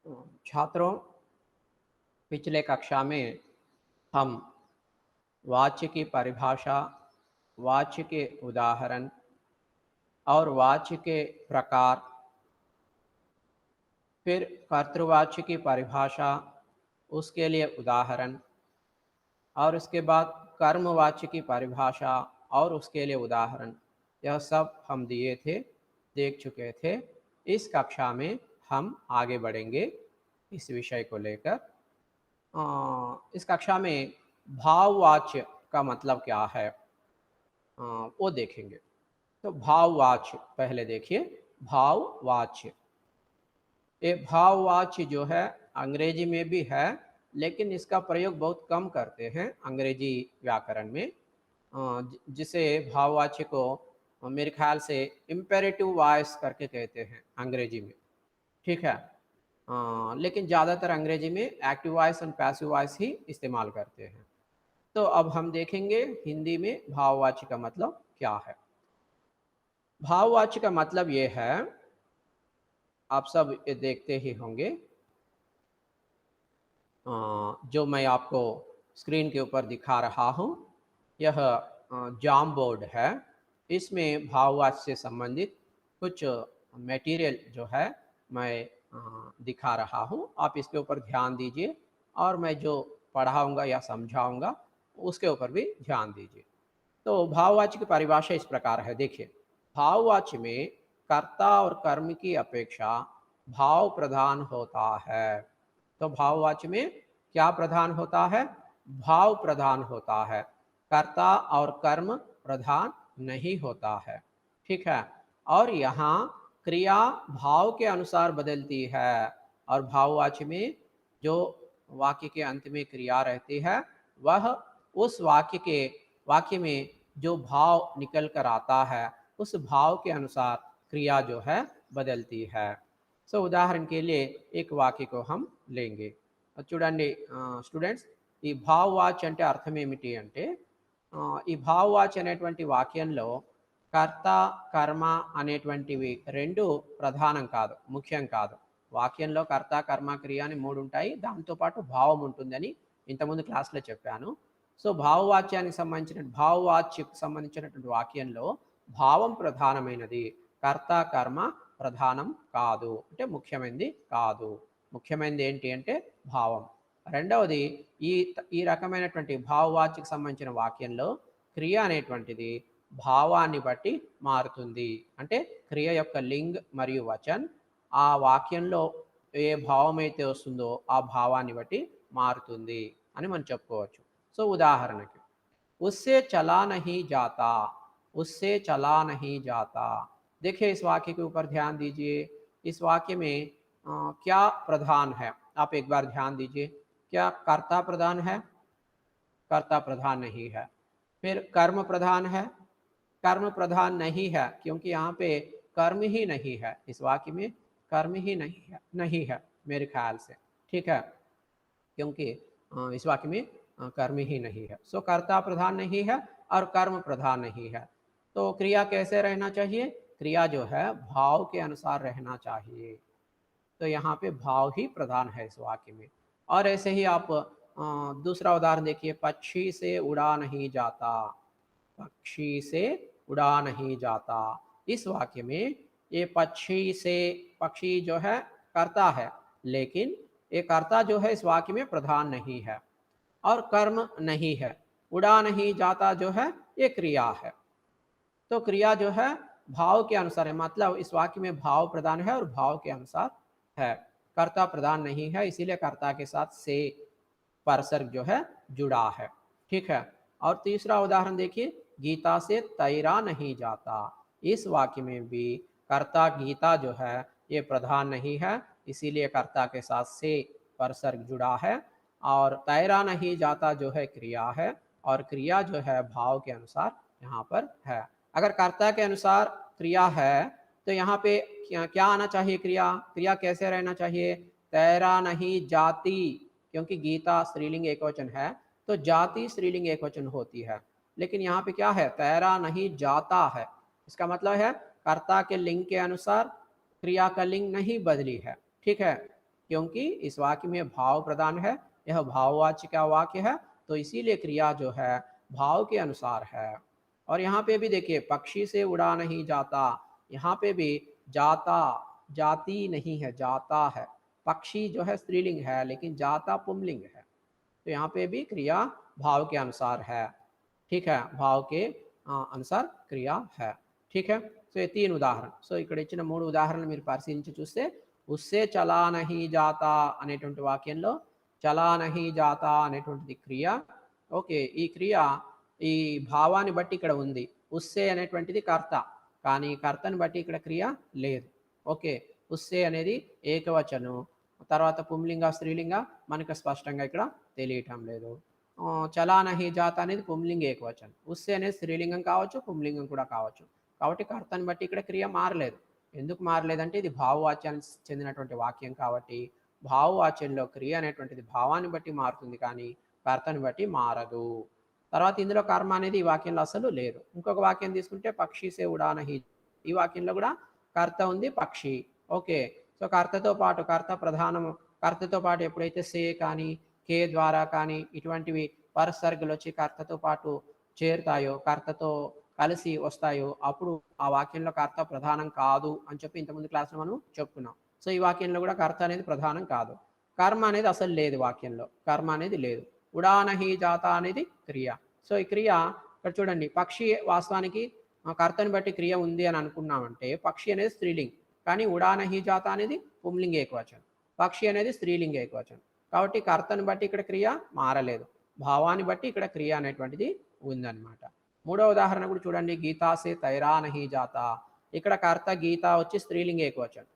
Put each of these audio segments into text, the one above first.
छात्रों, पिछले कक्षा में हम वाच्य की परिभाषा, वाच्य के उदाहरण और वाच्य के प्रकार, फिर कर्तृवाच्य की परिभाषा, उसके लिए उदाहरण और उसके बाद कर्मवाच्य की परिभाषा और उसके लिए उदाहरण, यह सब हम देख चुके थे। इस कक्षा में हम आगे बढ़ेंगे इस विषय को लेकर। इस कक्षा में भाववाच्य का मतलब क्या है वो देखेंगे। तो भाववाच्य पहले देखिए। भाववाच्य, ये भाववाच्य जो है अंग्रेजी में भी है, लेकिन इसका प्रयोग बहुत कम करते हैं अंग्रेजी व्याकरण में। जिसे भाववाच्य को मेरे ख्याल से इम्पेरेटिव वॉइस करके कहते हैं अंग्रेजी में, ठीक है। लेकिन ज़्यादातर अंग्रेजी में एक्टिव वॉइस और पैसिव वॉइस ही इस्तेमाल करते हैं। तो अब हम देखेंगे हिंदी में भाववाच्य का मतलब क्या है। भाववाच्य का मतलब ये है, आप सब ये देखते ही होंगे, जो मैं आपको स्क्रीन के ऊपर दिखा रहा हूँ, यह जाम बोर्ड है। इसमें भाववाच्य से संबंधित कुछ मटेरियल जो है मैं दिखा रहा हूँ। आप इसके ऊपर ध्यान दीजिए और मैं जो पढ़ाऊँगा या समझाऊँगा उसके ऊपर भी ध्यान दीजिए। तो भाववाच्य की परिभाषा इस प्रकार है, देखिए। भाववाच्य में कर्ता और कर्म की अपेक्षा भाव प्रधान होता है। तो भाववाच्य में क्या प्रधान होता है? भाव प्रधान होता है, कर्ता और कर्म प्रधान नहीं होता है, ठीक है। और यहाँ क्रिया भाव के अनुसार बदलती है, और भाववाच्य में जो वाक्य के अंत में क्रिया रहती है वह उस वाक्य में जो भाव निकल कर आता है उस भाव के अनुसार क्रिया जो है बदलती है। సో ఉదాహరణ के लिए एक वाक्य को हम लेंगे। చూడండి స్టూడెంట్స్, ఈ భావవాచ్య అంటే అర్థం ఏమిటి అంటే, ఈ భావవాచ్య అనేటువంటి వాక్యంలో కర్త కర్మ అనేటువంటివి రెండు ప్రధానం కాదు, ముఖ్యం కాదు. వాక్యంలో కర్త కర్మ క్రియ అని మూడు ఉంటాయి, దాంతోపాటు భావం ఉంటుందని ఇంతకుముందు క్లాస్లో చెప్పాను. సో భావవాచ్యకు సంబంధించినటువంటి వాక్యంలో భావం ప్రధానమైనది, కర్త కర్మ ప్రధానం కాదు, అంటే ముఖ్యమైనది కాదు. ముఖ్యమైనది ఏంటి అంటే భావం. రెండవది, ఈ ఈ రకమైనటువంటి భావవాచ్యకు సంబంధించిన వాక్యంలో క్రియ అనేటువంటిది భావాన్ని బట్టి మారుతుంది. అంటే క్రియ యొక్క లింగ్ మరియు వచన్ ఆ వాక్యంలో ఏ భావం అయితే వస్తుందో ఆ భావాన్ని బట్టి మారుతుంది అని మనం చెప్పుకోవచ్చు. సో ఉదాహరణకి, उससे चला नहीं जाता, उससे चला नहीं जाता। देखिए इस वाक्य के ऊपर ध्यान दीजिए। इस वाक्य में क्या प्रधान है? आप एक बार ध्यान दीजिए। क्या कर्ता प्रधान है? कर्ता प्रधान नहीं है। फिर कर्म प्रधान है? कर्म प्रधान नहीं है, क्योंकि यहाँ पे कर्म ही नहीं है। इस वाक्य में कर्म ही नहीं है मेरे ख्याल से, ठीक है, क्योंकि इस वाक्य में कर्म ही नहीं है। सो कर्ता प्रधान नहीं है और कर्म प्रधान नहीं है। तो क्रिया कैसे रहना चाहिए? क्रिया जो है भाव के अनुसार रहना चाहिए। तो यहाँ पे भाव ही प्रधान है इस वाक्य में। और ऐसे ही आप दूसरा उदाहरण देखिए, पक्षी से उड़ा नहीं जाता, पक्षी से उड़ा नहीं जाता। इस वाक्य में ये पक्षी जो है कर्ता है, लेकिन ये कर्ता जो है इस वाक्य में प्रधान नहीं है और कर्म नहीं है। उड़ा नहीं जाता जो है ये क्रिया है। तो क्रिया जो है भाव के अनुसार है, मतलब इस वाक्य में भाव प्रधान है और भाव के अनुसार है, कर्ता प्रधान नहीं है, इसीलिए कर्ता के साथ से परसर्ग जो है जुड़ा है, ठीक है। और तीसरा उदाहरण देखिए, गीता से तैरा नहीं जाता। इस वाक्य में भी कर्ता गीता जो है ये प्रधान नहीं है, इसीलिए कर्ता के साथ से परसर्ग जुड़ा है। और तैरा नहीं जाता जो है क्रिया है, और क्रिया जो है भाव के अनुसार यहाँ पर है। अगर कर्ता के अनुसार क्रिया है तो यहाँ पे क्या आना चाहिए? क्रिया कैसे रहना चाहिए? तैरा नहीं जाती, क्योंकि गीता स्त्रीलिंग एकवचन है तो जाति स्त्रीलिंग एकवचन होती है। लेकिन यहाँ पे क्या है? तैरा नहीं जाता है। इसका मतलब है कर्ता के लिंग के अनुसार क्रिया का लिंग नहीं बदली है, ठीक है। क्योंकि इस वाक्य में भाव प्रधान है, यह भाववाची का वाक्य है, तो इसीलिए क्रिया जो है भाव के अनुसार है। और यहाँ पे भी देखिए पक्षी से उड़ा नहीं जाता, यहाँ पे भी जाता, जाती नहीं है, जाता है। पक्षी जो है स्त्रीलिंग है लेकिन जाता पुल्लिंग है, तो यहाँ पे भी क्रिया भाव के अनुसार है। ठीक है, भाव के अनुसार క్రియ है। ठीक है, సో ఈ 3 ఉదాహరణ. సో ఇక్కడ ఇచ్చిన 3 ఉదాహరణలు మీరు పరిశీలించి చూస్తే ఉస్సే చలా నహీ జాతా అనేటువంటి వాక్యంలో చలా నహీ జాతా అనేటువంటిది క్రియ. ఓకే, ఈ క్రియ ఈ భావాన్ని బట్టి ఇక్కడ ఉంది. ఉస్సే అనేటువంటిది కర్త, కానీ కర్తను బట్టి ఇక్కడ క్రియ లేదు. ఓకే, ఉస్సే అనేది ఏకవచనం, తర్వాత పుంలింగ స్త్రీలింగ మనకు స్పష్టంగా ఇక్కడ తెలియటం లేదు. చలా నహీ జాత అనేది పుంలింగ ఏకవచనం, ఉస్సే అనేది స్త్రీలింగం కావచ్చు, పుంలింగం కూడా కావచ్చు. కాబట్టి కర్తను బట్టి ఇక్కడ క్రియ మారలేదు. ఎందుకు మారలేదంటే ఇది భావవాచ్యానికి చెందినటువంటి వాక్యం కాబట్టి భావవాచ్యంలో క్రియ అనేటువంటిది భావాన్ని బట్టి మారుతుంది కానీ కర్తను బట్టి మారదు. తర్వాత ఇందులో కర్మ అనేది ఈ వాక్యంలో అసలు లేదు. ఇంకొక వాక్యం తీసుకుంటే పక్షి సే ఉడానహి, ఈ వాక్యంలో కూడా కర్త ఉంది, పక్షి. ఓకే, సో కర్తతో పాటు కర్త ప్రధానము, కర్తతో పాటు ఎప్పుడైతే సే కానీ కే ద్వారా కానీ ఇటువంటివి పరసర్గలు వచ్చి కర్తతో పాటు చేరుతాయో, కర్తతో కలిసి వస్తాయో అప్పుడు ఆ వాక్యంలో కర్త ప్రధానం కాదు అని చెప్పి ఇంతకుముందు క్లాస్లో మనం చెప్పుకున్నాం. సో ఈ వాక్యంలో కూడా కర్త అనేది ప్రధానం కాదు. కర్మ అనేది అసలు లేదు వాక్యంలో, కర్మ అనేది లేదు. ఉడానహి జాత అనేది క్రియ. సో ఈ క్రియ ఇక్కడ చూడండి, పక్షి వాస్తవానికి కర్తని బట్టి క్రియ ఉంది అని అనుకున్నామంటే పక్షి అనేది స్త్రీలింగ్, కానీ ఉడానహి జాత అనేది పుంలింగ ఏకవచనం, పక్షి అనేది స్త్రీలింగ ఏకవచనం. కాబట్టి కర్తను బట్టి ఇక్కడ క్రియ మారలేదు, భావాన్ని బట్టి ఇక్కడ క్రియ అనేటువంటిది ఉందన్నమాట. మూడో ఉదాహరణ కూడా చూడండి, గీతా సే తైరా నహి జాత. ఇక్కడ కర్త గీత వచ్చి స్త్రీలింగ ఏకవచనం,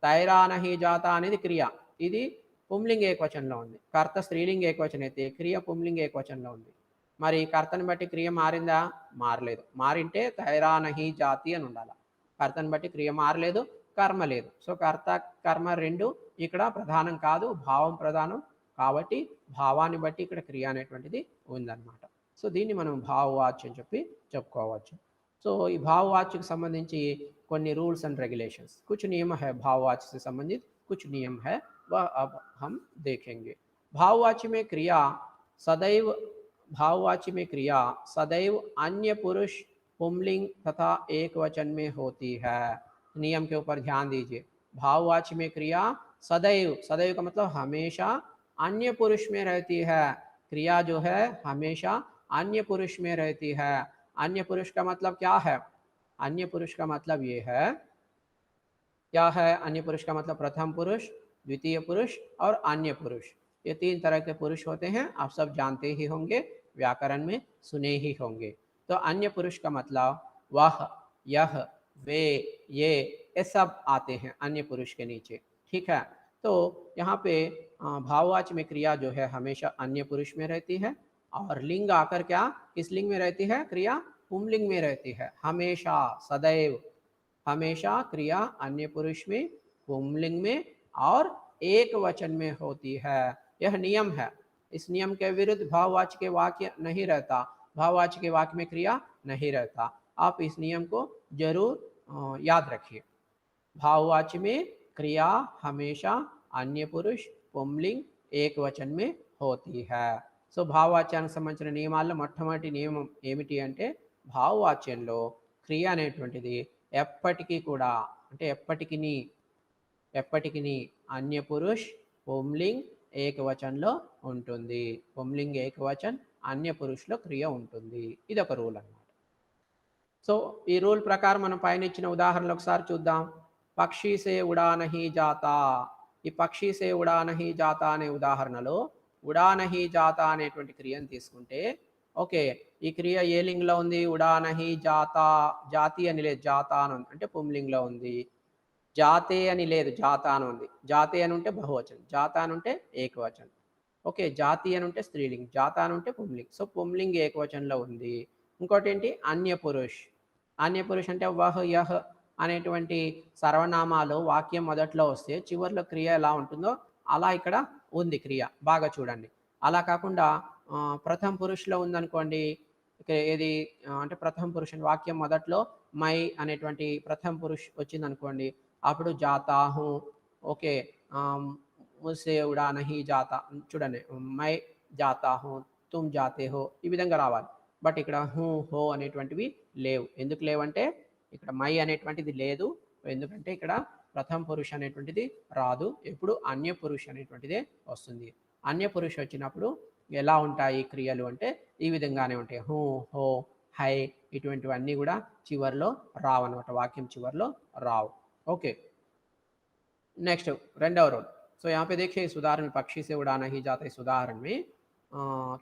తైరా నహి జాత అనేది క్రియ, ఇది పుంలింగ ఏకవచనంలో ఉంది. కర్త స్త్రీలింగ ఏకవచనం అయితే క్రియ పుంలింగ ఏకవచనంలో ఉంది. మరి కర్తను బట్టి క్రియ మారిందా? మారలేదు. మారింటే తైరా నహి జాతి అని ఉండాలి. కర్తను బట్టి క్రియ మారలేదు, కర్మ లేదు. సో కర్త కర్మ రెండు ఇక్కడ ప్రధానం కాదు, భావం ప్రధానం కాబట్టి భావాన్ని బట్టి ఇక్కడ క్రియ అనేటువంటిది ఉందన్నమాట. సో దీన్ని మనం భావవాచ్యం చెప్పి చెప్పుకోవచ్చు. సో ఈ భావవాచ్యకు సంబంధించి కొన్ని रूल्स एंड रेगुलेशंस, कुछ नियम है भाववाच्य से संबंधित, कुछ नियम है वह अब हम देखेंगे. भाववाच्य में क्रिया सदैव, भाववाच्य में क्रिया सदैव अन्य पुरुष पुंलिंग तथा एक वचन में होती है. नियम के ऊपर ध्यान दीजिए. भाववाच्य में क्रिया सदैव, सदैव का मतलब हमेशा अन्य पुरुष में रहती है. क्रिया जो है हमेशा अन्य पुरुष में रहती है. अन्य पुरुष का मतलब क्या है? अन्य पुरुष का मतलब ये है, क्या है अन्य पुरुष का मतलब? प्रथम पुरुष, द्वितीय पुरुष और अन्य पुरुष, ये 3 तरह के पुरुष होते हैं. आप सब जानते ही होंगे, व्याकरण में सुने ही होंगे. तो अन्य पुरुष का मतलब वह, यह, वे, ये सब आते हैं अन्य पुरुष के नीचे. ठीक है, तो यहाँ पे भाववाच्य में क्रिया जो है हमेशा अन्य पुरुष में रहती है और लिंग आकर क्या किस लिंग में रहती है? क्रिया पुंलिंग में रहती है. हमेशा, सदैव, हमेशा क्रिया अन्य पुरुष में, पुंलिंग में और एक वचन में होती है. यह नियम है. इस नियम के विरुद्ध भाववाच्य के वाक्य नहीं रहता, भाववाच्य के वाक्य में क्रिया नहीं रहता. आप इस नियम को जरूर याद रखिए. भाववाच्य में क्रिया हमेशा अन्य पुरुष, पुंलिंग, एक वचन में होती है. సో భావవాచ్యానికి సంబంధించిన నియమాల్లో మొట్టమొదటి నియమం ఏమిటి అంటే భావవాచ్యంలో క్రియ అనేటువంటిది ఎప్పటికీ కూడా, అంటే ఎప్పటికీ అన్య పురుష్, పుంలింగ్, ఏకవచనంలో ఉంటుంది. పుంలింగ్ ఏకవచన్, అన్య పురుషులో క్రియ ఉంటుంది. ఇది ఒక రూల్ అన్నమాట. సో ఈ రూల్ ప్రకారం మనం పైన ఇచ్చిన ఉదాహరణలు ఒకసారి చూద్దాం. పక్షి సే ఉడా నహీ జాతా. ఈ పక్షి సే ఉడా నహీ జాతా అనే ఉదాహరణలో ఉడానహి జాత అనేటువంటి క్రియను తీసుకుంటే, ఓకే, ఈ క్రియ ఏ లింగ్లో ఉంది? ఉడానహి జాత, జాతి అని లేదు, జాత అని ఉంది అంటే పుంలింగ్లో ఉంది. జాతే అని లేదు, జాత అని ఉంది. జాతే అని ఉంటే బహువచనం, జాత అని ఉంటే ఏకవచనం. ఓకే, జాతి అని ఉంటే స్త్రీలింగ్, జాత అని ఉంటే పుంలింగ్. సో పుంలింగ్ ఏకవచనంలో ఉంది. ఇంకోటి ఏంటి? అన్య పురుష్. అన్య పురుష్ అంటే వహ్, యహ్ అనేటువంటి సర్వనామాలు వాక్యం మొదట్లో వస్తే చివరిలో క్రియ ఎలా ఉంటుందో అలా ఇక్కడ ఉంది క్రియ. బాగా చూడండి. అలా కాకుండా ప్రథమ పురుషులో ఉందనుకోండి, ఏది అంటే ప్రథమ పురుష వాక్యం మొదట్లో మై అనేటువంటి ప్రథమ పురుష్ వచ్చిందనుకోండి, అప్పుడు జాతా హూ, ఓకే, ముస్సే ఉడా నహీ జాతా చూడండి మై జాతా హూ తుమ్ జాతే హో ఈ విధంగా రావాలి. బట్ ఇక్కడ హూ హో అనేటువంటివి లేవు. ఎందుకు లేవంటే ఇక్కడ మై అనేటువంటిది లేదు. ఎందుకంటే ఇక్కడ ప్రథమ పురుష అనేటువంటిది రాదు. ఎప్పుడు అన్య పురుష అనేటువంటిదే వస్తుంది. అన్య పురుష వచ్చినప్పుడు ఎలా ఉంటాయి క్రియలు అంటే ఈ విధంగానే ఉంటాయి. హూ హో హై ఇటువంటివన్నీ కూడా చివరిలో రావు అనమాట. వాక్యం చివరిలో రావు. ఓకే, नेक्स्ट रेंडव रोल. सो यहाँ पे देखिए इस उदाहरण में पक्षी से उड़ा नहीं जाता. इस उदाहरण में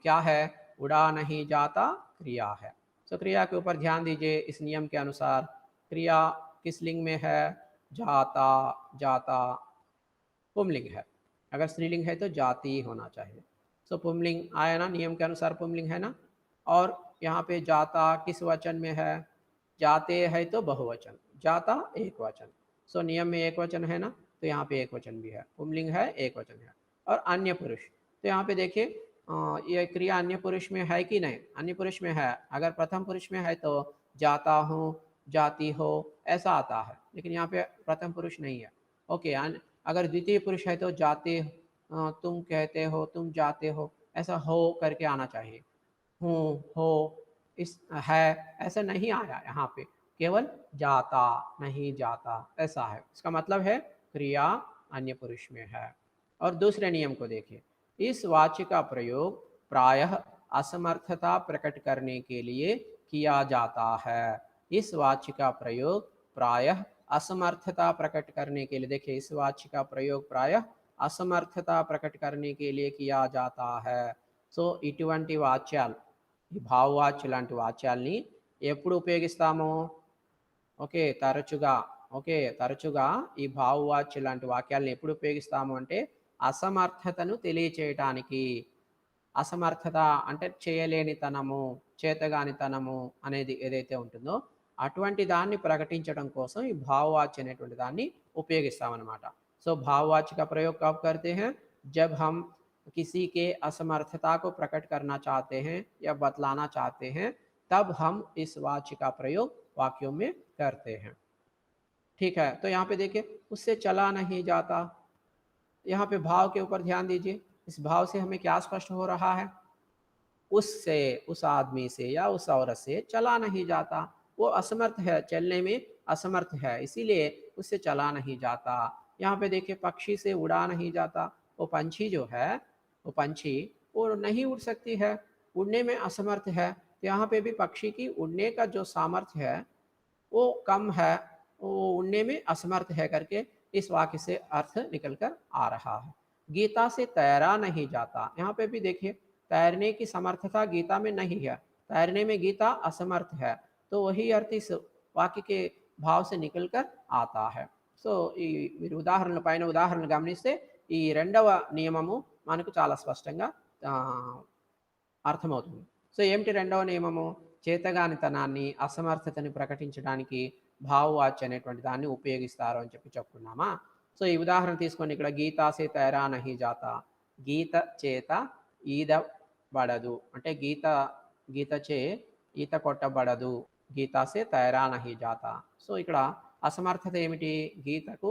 क्या है, उड़ा नहीं जाता क्रिया है. सो क्रिया के ऊपर ध्यान दीजिए. इस नियम के अनुसार क्रिया किस लिंग में है, जाता. जाता पुमलिंग है. अगर स्त्रीलिंग है तो जाति होना चाहिए. सो पुमलिंग आया ना, नियम के अनुसार पुमलिंग है ना. और यहाँ पे जाता किस वचन में है, जाते है तो बहुवचन, जाता एक वचन. सो नियम में एक वचन है ना, तो यहाँ पे एक वचन भी है, पुमलिंग है, एक वचन है. और अन्य पुरुष, तो यहाँ पे देखिए ये क्रिया अन्य पुरुष में है कि नहीं, अन्य पुरुष में है. अगर प्रथम पुरुष में है तो जाता हूँ, जाती हो ऐसा आता है, लेकिन यहाँ पे प्रथम पुरुष नहीं है. ओके, अगर द्वितीय पुरुष है तो जाते तुम कहते हो, तुम जाते हो ऐसा हो करके आना चाहिए. हूँ हो इस है ऐसा नहीं आया यहाँ पे, केवल जाता नहीं जाता ऐसा है. इसका मतलब है क्रिया अन्य पुरुष में है. और दूसरे नियम को देखिए. इस वाच्य का प्रयोग प्रायः असमर्थता प्रकट करने के लिए किया जाता है. इस वाच्य का प्रयोग प्रायः असमर्थता प्रकट करने के लिए, देखिए इस वाच्य का प्रयोग प्रायः असमर्थता प्रकट करने के लिए किया जाता है. సో ఇటువంటి వాచ్యాలు, ఈ భావవాచ్య లాంటి వాచ్యాల్ని ఎప్పుడు ఉపయోగిస్తాము, ఓకే తరచుగా, ఓకే తరచుగా ఈ భావవాచ్య లాంటి వాక్యాలను ఎప్పుడు ఉపయోగిస్తాము అంటే అసమర్థతను తెలియచేయటానికి. అసమర్థత అంటే చేయలేనితనము, చేతగానితనము అనేది ఏదైతే ఉంటుందో అటువంటి దాన్ని ప్రకటించడం కోసం ఈ భావవాచ్య అనేటువంటి దాన్ని ఉపయోగిస్తామన్నమాట. సో भाववाच्य का प्रयोग कब करते हैं, जब हम किसी के असमर्थता को प्रकट करना चाहते हैं या बतलाना चाहते हैं, तब हम इस वाच्य का प्रयोग वाक्यों में करते हैं. ठीक है, तो यहाँ पे देखिए उससे चला नहीं जाता. यहाँ पे भाव के ऊपर ध्यान दीजिए. इस भाव से हमें क्या स्पष्ट हो रहा है, उससे, उस आदमी से या उस औरत से चला नहीं जाता. वो असमर्थ है, चलने में असमर्थ है, इसीलिए उससे चला नहीं जाता. यहाँ पे देखिए पक्षी से उड़ा नहीं जाता. वो पंछी जो है, वो पंछी वो नहीं उड़ सकती है, उड़ने में असमर्थ है. तो यहाँ पे भी पक्षी की उड़ने का जो सामर्थ्य है वो कम है, वो उड़ने में असमर्थ है करके इस वाक्य से अर्थ निकल कर आ रहा है. गीता से तैरा नहीं जाता. यहाँ पे भी देखिए तैरने की समर्थता गीता में नहीं है, तैरने में गीता असमर्थ है. तो वही अर्थ इस वाक्य के भाव से निकल कर आता है. సో ఈ మీరు ఉదాహరణలు పైన ఉదాహరణలు గమనిస్తే ఈ రెండవ నియమము మనకు చాలా స్పష్టంగా అర్థమవుతుంది. సో ఏమిటి రెండవ నియమము, చేతగానితనాన్ని, అసమర్థతని ప్రకటించడానికి భావవాచ్య అనేటువంటి దాన్ని ఉపయోగిస్తారు అని చెప్పుకున్నామా. సో ఈ ఉదాహరణ తీసుకొని ఇక్కడ గీతాసే తైరా నహీ జాతా, గీత చేత ఈదబడదు అంటే గీతచే ఈత కొట్టబడదు, గీతాసే తైరా నహీ జాతా. సో ఇక్కడ అసమర్థత ఏమిటి, గీతకు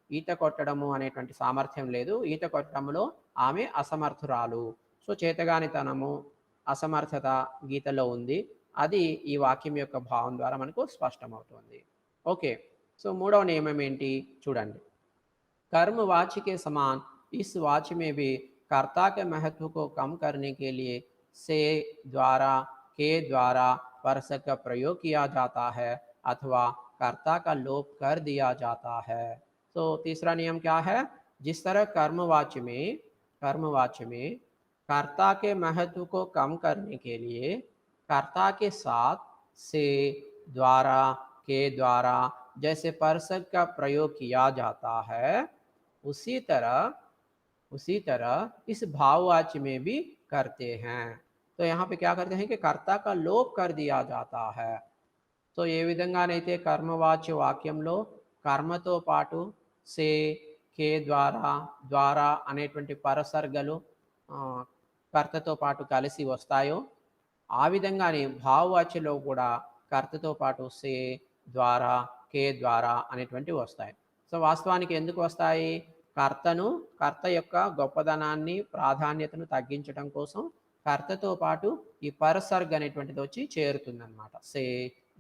ఈత కొట్టడము అనేటువంటి సామర్థ్యం లేదు, ఈత కొట్టడంలో ఆమె అసమర్థురాలు. సో చేతగానితనము, అసమర్థత గీతలో ఉంది, అది ఈ వాక్యం యొక్క భావం ద్వారా మనకు స్పష్టమవుతుంది. ఓకే, సో మూడవ నియమం ఏంటి చూడండి. कर्म वाच्य के समान इस वाच्य में भी कर्ता के महत्व को कम करने के लिए से द्वारा, के द्वारा परसक का प्रयोग किया जाता है अथवा कर्ता का लोप कर दिया जाता है. तो तीसरा नियम क्या है, जिस तरह कर्मवाच्य में कर्ता के महत्व को कम करने के लिए कर्ता के साथ से, द्वारा, के द्वारा जैसे परसक का प्रयोग किया जाता है, उसी तरह इस भाववाच्य में भी करते हैं. तो यहाँ पे क्या करते हैं कि कर्ता का लोप कर दिया जाता है. సో ఏ విధంగానైతే కర్మవాచ్య వాక్యంలో కర్మతో పాటు సే, కే ద్వారా, ద్వారా అనేటువంటి పరసర్గలు కర్తతో పాటు కలిసి వస్తాయో ఆ విధంగానే భావవాచ్యలో కూడా కర్తతో పాటు సే, ద్వారా, కే ద్వారా అనేటువంటివి వస్తాయి. సో వాస్తవానికి ఎందుకు వస్తాయి, కర్తను కర్త యొక్క గొప్పదనాన్ని ప్రాధాన్యతను తగ్గించడం కోసం కర్తతో పాటు ఈ పరసర్గ్ అనేటువంటిది వచ్చి చేరుతుందన్నమాట. సే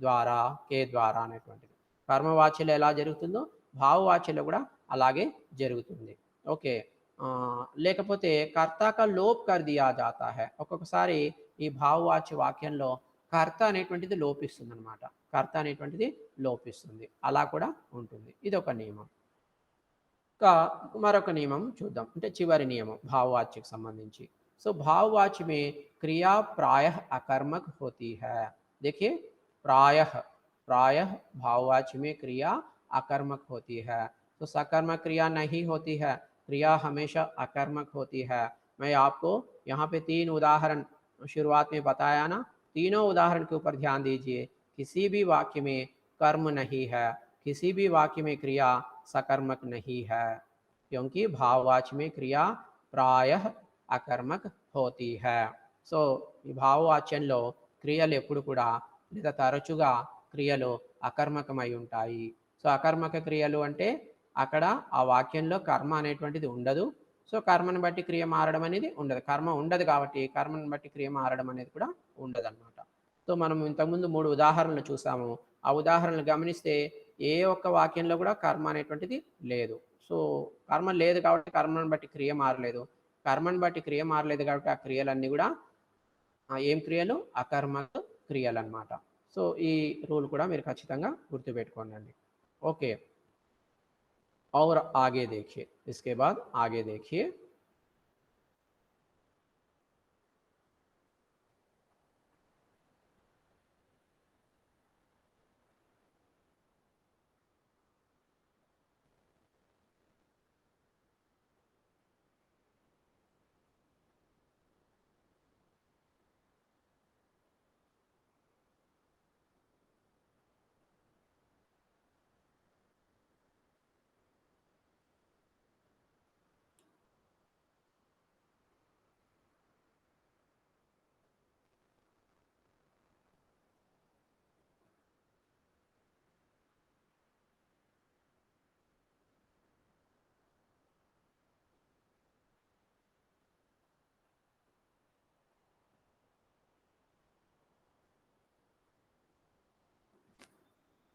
ద్వారా, కే ద్వారా అనేటువంటిది. కర్మవాచ్యలో ఎలా జరుగుతుందో భావవాచ్యలో కూడా అలాగే జరుగుతుంది. ఓకే. లేకపోతే కర్త కా లోప్ కర్ దియా జాతా హై. ఒక్కొక్కసారి ఈ భావవాచ్య వాక్యంలో కర్త అనేటువంటిది లోపిస్తుందన్నమాట. కర్త అనేటువంటిది లోపిస్తుంది. అలా కూడా ఉంటుంది. ఇదొక నియమం. ఇంకా మరొక నియమం చూద్దాం. అంటే చివరి నియమం భావవాచ్యకు సంబంధించి. సో भाववाच्य में क्रिया प्रायः अकर्मक होती है. देखिए प्रायः प्रायः भाववाच्य में क्रिया अकर्मक होती है. तो सकर्मक क्रिया नहीं होती है, क्रिया हमेशा अकर्मक होती है. मैं आपको यहाँ पे 3 उदाहरण शुरुआत में बताया ना, तीनों उदाहरण के ऊपर ध्यान दीजिए. किसी भी वाक्य में कर्म नहीं है, किसी भी वाक्य में क्रिया सकर्मक नहीं है, क्योंकि भाववाच्य में क्रिया प्रायः అకర్మక్ హోతీ హై. సో ఈ భావవాచ్యంలో క్రియలు ఎప్పుడు కూడా లేదా తరచుగా క్రియలు అకర్మకమై ఉంటాయి. సో అకర్మక క్రియలు అంటే అక్కడ ఆ వాక్యంలో కర్మ అనేటువంటిది ఉండదు. సో కర్మను బట్టి క్రియ మారడం అనేది ఉండదు. కర్మ ఉండదు కాబట్టి కర్మను బట్టి క్రియ మారడం అనేది కూడా ఉండదన్నమాట. సో మనం ఇంతకుముందు 3 ఉదాహరణలు చూసాము. ఆ ఉదాహరణలు గమనిస్తే ఏ ఒక్క వాక్యంలో కూడా కర్మ అనేటువంటిది లేదు. సో కర్మ లేదు కాబట్టి కర్మను బట్టి క్రియ మారలేదు. కర్మను బట్టి క్రియ మారలేదు కాబట్టి ఆ క్రియలన్నీ కూడా ఏం క్రియలు? అకర్మక క్రియలు అన్నమాట. సో ఈ రూల్ కూడా మీరు ఖచ్చితంగా గుర్తుపెట్టుకోండి. ఓకే. और आगे देखिए, इसके बाद आगे देखिए.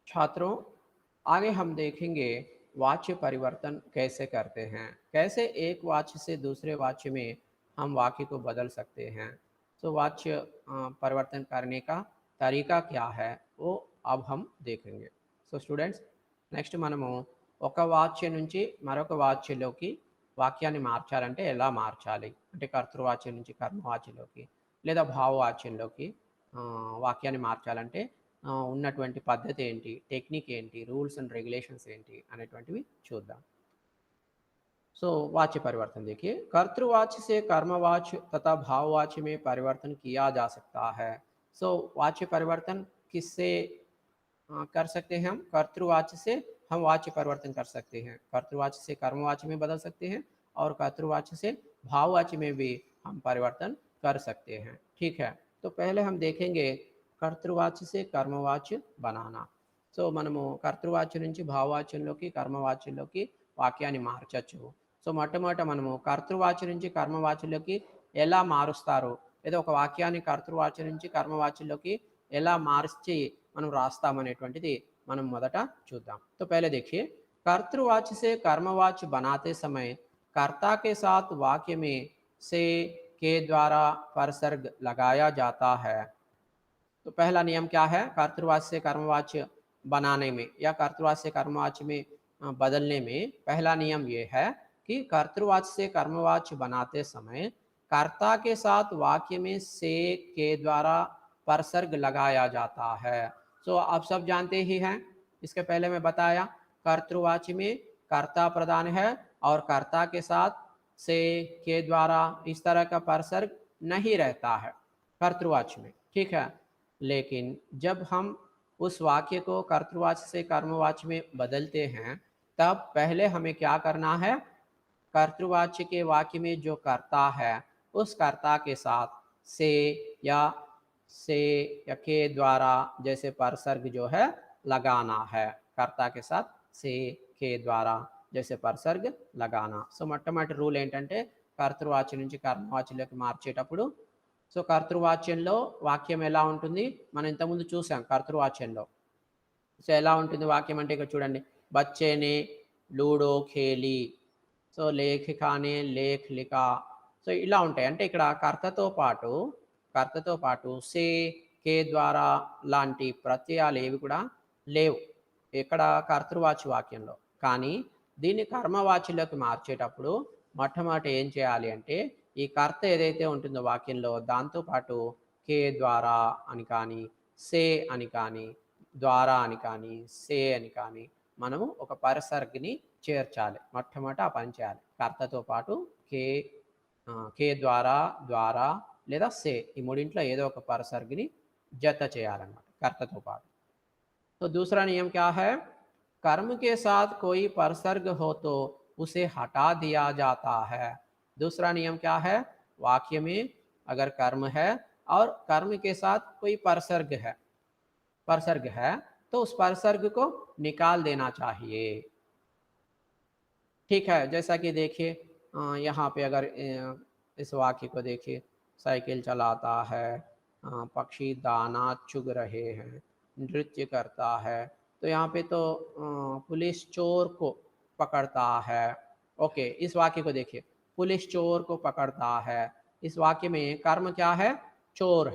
छात्रों, आगे हम देखेंगे वाच्य परिवर्तन कैसे करते हैं, कैसे एक वाच्य से दूसरे वाच्य में हम वाक्य को बदल सकते हैं. तो वाच्य परिवर्तन करने का तरीका क्या है वो अब हम देखेंगे. సో స్టూడెంట్స్, నెక్స్ట్ మనము ఒక వాచ్య నుంచి మరొక వాచ్యలోకి వాక్యాన్ని మార్చాలంటే ఎలా మార్చాలి, అంటే కర్తృవాచ్యం నుంచి కర్మవాచ్యంలోకి లేదా భావవాచ్యంలోకి వాక్యాన్ని మార్చాలంటే ఉన్నటువంటి పద్ధతి ఏంటి, టెక్నిక్ ఏంటి, రూल्स అండ్ రెగ్యులేషన్స్ ఏంటి అనేటువంటివి చూద్దాం. सो वाच्य परिवर्तन देखिए, कर्तृवाच्य से कर्मवाच्य तथा भाववाच्य में परिवर्तन किया जा सकता है. सो वाच्य परिवर्तन किससे कर सकते हैं? हम कर्तृवाच्य से हम वाच्य परिवर्तन कर सकते हैं. कर्तृवाच्य से कर्मवाच्य में बदल सकते हैं और कर्तृवाच्य से भाववाच्य में भी हम परिवर्तन कर सकते हैं. ठीक है, तो पहले हम देखेंगे कर्तृवाच्य से कर्मवाच्य बनाना. సో మనము కర్తృవాచ్యం నుంచి భావవాచ్యంలోకి కర్మవాచ్యంలోకి వాక్యాన్ని మార్చచ్చు. సో మొట్టమొదట మనము కర్తృవాచ్యం నుంచి కర్మవాచ్యంలోకి ఎలా మారుస్తారు, లేదా ఒక వాక్యాన్ని కర్తృవాచ్యం నుంచి కర్మవాచ్యంలోకి ఎలా మార్చి మనం రాస్తామనేటువంటిది మనం మొదట చూద్దాం. तो पहले देखिए, कर्तृवाच्य से कर्मवाच्य बनाते समय कर्ता के साथ वाक्य में से के द्वारा परसर्ग लगाया जाता है. तो पहला नियम क्या है कर्तृवाच्य से कर्मवाच्य बनाने में या कर्तृवाच्य से कर्मवाच्य में बदलने में? पहला नियम ये है कि कर्तृवाच्य से कर्मवाच्य बनाते समय कर्ता के साथ वाक्य में से के द्वारा परसर्ग लगाया जाता है. सो आप सब जानते ही हैं, इसके पहले मैं बताया कर्तृवाच्य में कर्ता प्रधान है और कर्ता के साथ से के द्वारा इस तरह का परसर्ग नहीं रहता है कर्तृवाच्य में. ठीक है, लेकिन जब हम उस वाक्य को कर्तृवाच्य से कर्मवाच्य में बदलते हैं तब पहले हमें क्या करना है? कर्तृवाच्य के वाक्य में जो कर्ता है उस कर्ता के साथ से या के द्वारा जैसे परसर्ग जो है लगाना है. कर्ता के साथ से के द्वारा जैसे परसर्ग लगाना. సో మొట్టమొదటి రూల్ ఏంటంటే కర్తృవాచ్యం నుంచి కర్మవాచ్యంలోకి మార్చేటప్పుడు సో కర్తృవాచ్యంలో వాక్యం ఎలా ఉంటుంది మనం ఇంతకుముందు చూసాం కర్తృవాచ్యంలో. సో ఎలా ఉంటుంది వాక్యం అంటే ఇక్కడ చూడండి, బచ్చేనే లూడో ఖేలి, సో లేఖికానే లేఖ్ లిఖా. సో ఇలా ఉంటాయి. అంటే ఇక్కడ కర్తతో పాటు సే కే ద్వారా లాంటి ప్రత్యయాలు ఏవి కూడా లేవు ఇక్కడ కర్తృవాచి వాక్యంలో. కానీ దీన్ని కర్మవాచిలోకి మార్చేటప్పుడు మొట్టమొదట ఏం చేయాలి అంటే ఈ కర్త ఏదైతే ఉంటుందో వాక్యంలో దాంతోపాటు కే ద్వారా అని కానీ, సే అని కానీ, ద్వారా అని కానీ, సే అని కానీ మనము ఒక పరసర్గిని చేర్చాలి. మొట్టమొదట ఆ పని చేయాలి. కర్తతో పాటు కే కే ద్వారా, ద్వారా లేదా సే ఈ మూడింట్లో ఏదో ఒక పరసర్గిని జత చేయాలన్నమాట कर्ता पाठ. तो दूसरा नियम क्या है, कर्म के साथ कोई परसर्ग हो तो उसे हटा दिया जाता है. दूसरा नियम क्या है, वाक्य में अगर कर्म है और कर्म के साथ कोई परसर्ग है तो उस परसर्ग को निकाल देना चाहिए. ठीक है, जैसा कि देखिए यहाँ पे अगर इस वाक्य को देखिए, साइकिल चलाता है, पक्षी दाना चुग रहे हैं, नृत्य करता है. तो यहाँ पे तो पुलिस चोर को पकड़ता है. ओके, इस वाक्य को देखिए, पुलिस चोर को पकड़ता है. इस वाक्य में कर्म क्या है, चोर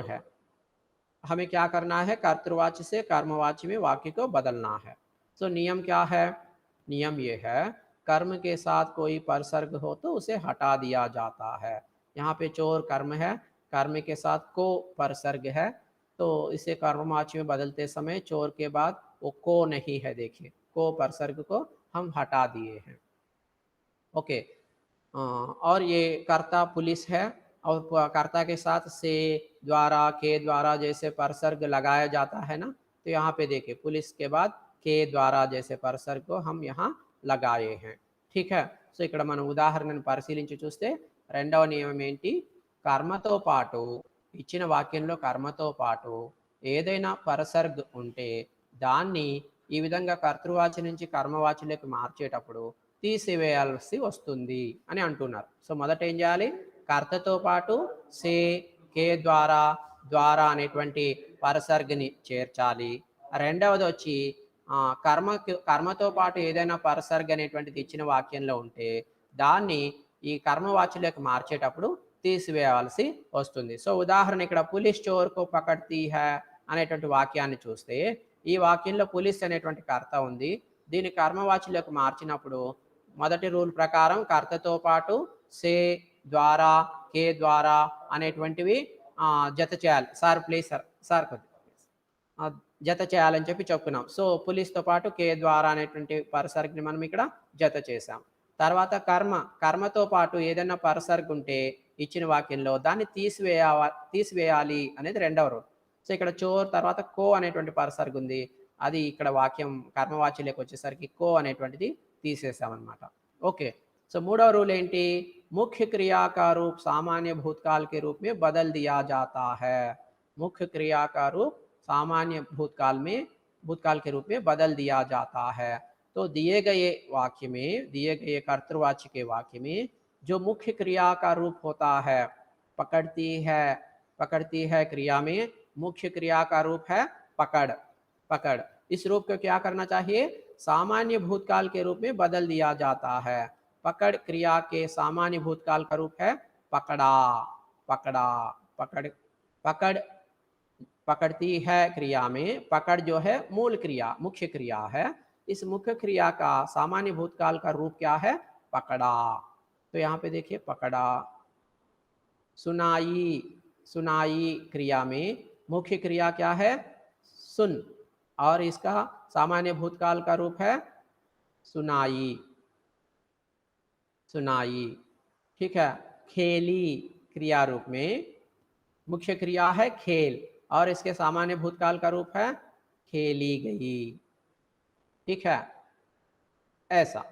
है. हमें क्या करना है, कर्तृवाच्य से कर्मवाच्य में वाक्य को बदलना है. तो नियम क्या है, नियम ये है, कर्म के साथ कोई परसर्ग हो तो उसे हटा दिया जाता है. यहाँ पे चोर कर्म है, कर्म के साथ को परसर्ग है, तो इसे कर्मवाच्य में बदलते समय चोर के बाद वो को नहीं है, देखिए को परसर्ग को हम हटा दिए हैं. ओके, और ये कर्ता पुलिस है और कर्ता के साथ से द्वारा के द्वारा जैसे परसर्ग लगाया जाता है ना, तो यहाँ पे देखिए पुलिस के बाद के द्वारा जैसे परसर्ग को हम यहाँ लगाए हैं. ठीक है, సో ఇక్కడ మనం ఉదాహరణను పరిశీలించి చూస్తే రెండవ నియమం ఏంటి, కర్మతో పాటు ఇచ్చిన వాక్యంలో కర్మతో పాటు ఏదైనా పరసర్గ్ ఉంటే దాన్ని ఈ విధంగా కర్తృవాచి నుంచి కర్మవాచిలోకి మార్చేటప్పుడు తీసివేయాల్సి వస్తుంది అని అంటున్నారు. సో మొదట ఏం చేయాలి, కర్తతో పాటు సే కే ద్వారా ద్వారా అనేటువంటి పరసర్గ్ని చేర్చాలి. రెండవది వచ్చి కర్మతో పాటు ఏదైనా పరసర్గ్ అనేటువంటిది ఇచ్చిన వాక్యంలో ఉంటే దాన్ని ఈ కర్మవాచిలోకి మార్చేటప్పుడు తీసివేయవలసి వస్తుంది. సో ఉదాహరణ ఇక్కడ పులిస్ చోర్ కో పకడ్తీ హై అనేటువంటి వాక్యాన్ని చూస్తే ఈ వాక్యంలో పులిస్ అనేటువంటి కర్త ఉంది, దీన్ని కర్మవాచిలోకి మార్చినప్పుడు మొదటి రూల్ ప్రకారం కర్తతో పాటు సే ద్వారా కే ద్వారా అనేటువంటివి జత చేయాలి. సార్ ప్లీజ్ సార్ జత చేయాలని చెప్పి చెప్పుకున్నాం. సో పులిస్తో పాటు కే ద్వారా అనేటువంటి పరసర్గ్ని మనం ఇక్కడ జత చేసాం. తర్వాత కర్మతో పాటు ఏదైనా పరసర్గ్ ఉంటే ఇచ్చిన వాక్యంలో దాన్ని తీసివేయాలి అనేది రెండవ రూల్. సో ఇక్కడ చోర్ తర్వాత కో అనేటువంటి పరసర్గ్ ఉంది, అది ఇక్కడ వాక్యం కర్మవాచ్యలోకి వచ్చేసరికి కో అనేటువంటిది తీసేసామన్నమాట. ఓకే, సో మూడవ रूल ఏంటి, मुख्य क्रिया का रूप सामान्य भूतकाल के रूप में बदल दिया जाता है. मुख्य क्रिया का रूप सामान्य भूतकाल के रूप में बदल दिया जाता है. तो दिए गए वाक्य में, दिए गए कर्तृवाच्य के वाक्य में जो मुख्य क्रिया का रूप होता है, पकड़ती है क्रिया में मुख्य क्रिया का रूप है पकड़. इस रूप को क्या करना चाहिए, सामान्य भूतकाल के रूप में बदल दिया जाता है. पकड़ क्रिया के सामान्य भूतकाल का रूप है पकड़ा. पकड़ पकड़ती है क्रिया में, पकड़ जो है मूल क्रिया मुख्य क्रिया है, इस मुख्य क्रिया का सामान्य भूतकाल का रूप क्या है, पकड़ा. तो यहाँ पे देखिए पकड़ा. सुनाई क्रिया में मुख्य क्रिया क्या है, सुन, और इसका सामान्य भूतकाल का रूप है सुनाई. ठीक है, खेली क्रिया रूप में मुख्य क्रिया है खेल और इसके सामान्य भूतकाल का रूप है खेली गई. ठीक है, ऐसा.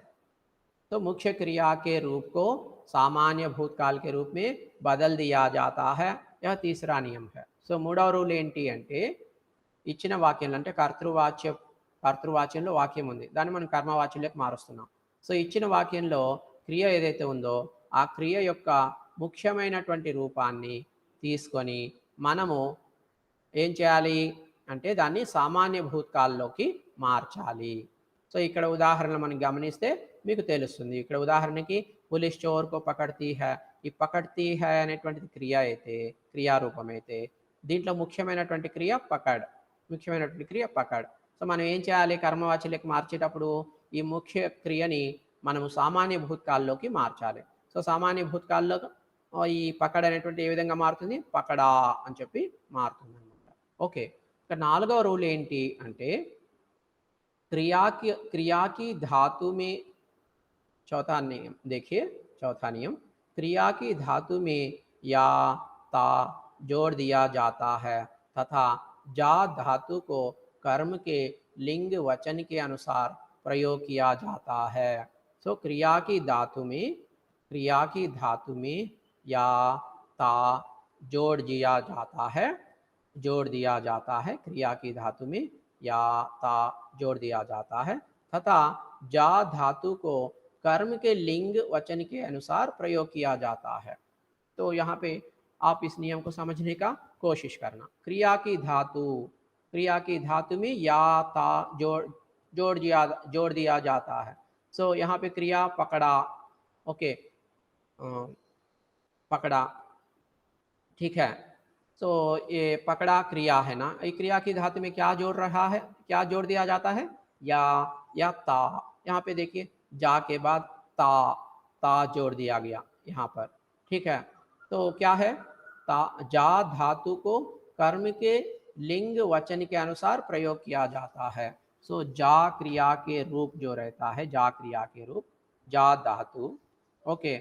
तो मुख्य क्रिया के रूप को सामान्य भूतकाल के रूप में बदल दिया जाता है. यह तीसरा नियम है. సో మూడవ రూల్ ఏంటి అంటే ఇచ్చిన వాక్యంలో అంటే కర్తృవాచ్య కర్తృవాచ్యంలో వాక్యం ఉంది, దాన్ని మనం కర్మవాచ్యంలోకి మారుస్తున్నాం. సో ఇచ్చిన వాక్యంలో క్రియ ఏదైతే ఉందో ఆ క్రియ యొక్క ముఖ్యమైనటువంటి రూపాన్ని తీసుకొని మనము ఏం చేయాలి అంటే దాన్ని సామాన్య భూతకాలంలోకి మార్చాలి. సో ఇక్కడ ఉదాహరణలు మనం గమనిస్తే మీకు తెలుస్తుంది. ఇక్కడ ఉదాహరణకి పులిస్ చోర్ కో పకడ్తీ హై, ఈ పకడ్తీ హై అనేటువంటిది క్రియ అయితే, క్రియారూపం అయితే, దీంట్లో ముఖ్యమైనటువంటి క్రియ పకడ్, ముఖ్యమైనటువంటి క్రియ పకడ్. సో మనం ఏం చేయాలి కర్మవాచ్యంలోకి మార్చేటప్పుడు ఈ ముఖ్య క్రియని మనము సామాన్య భూతకాలంలోకి మార్చాలి. సో సామాన్య భూతకాలంలో ఈ పకడ్ అనేటువంటి ఏ విధంగా మారుతుంది, పకడా అని చెప్పి మారుతుంది అనమాట. ఓకే, ఇక నాలుగవ రూల్ ఏంటి అంటే क्रिया की धातु में, चौथा नियम देखिए, चौथा नियम, क्रिया की धातु में या ता जोड़ दिया जाता है तथा जा धातु को कर्म के लिंग वचन के अनुसार प्रयोग किया जाता है. सो क्रिया की धातु में या ता जोड़ दिया जाता है, जोड़ दिया जाता है, क्रिया की धातु में या ता जोड़ दिया जाता है तथा जा धातु को कर्म के लिंग वचन के अनुसार प्रयोग किया जाता है. तो यहाँ पे आप इस नियम को समझने का कोशिश करना. क्रिया की धातु में या ता जोड़ दिया जाता है. सो यहाँ पे क्रिया पकड़ा, ओके, पकड़ा, ठीक है. तो ये पकड़ा क्रिया है ना, ये क्रिया की धातु में क्या जोड़ रहा है, क्या जोड़ दिया जाता है, या ता. यहाँ पे देखिए जा के बाद ता जोड़ दिया गया यहाँ पर, ठीक है. तो क्या है, ता जा धातु को कर्म के लिंग वचन के अनुसार प्रयोग किया जाता है. सो जा क्रिया के रूप जो रहता है, जा क्रिया के रूप, जा धातु, ओके,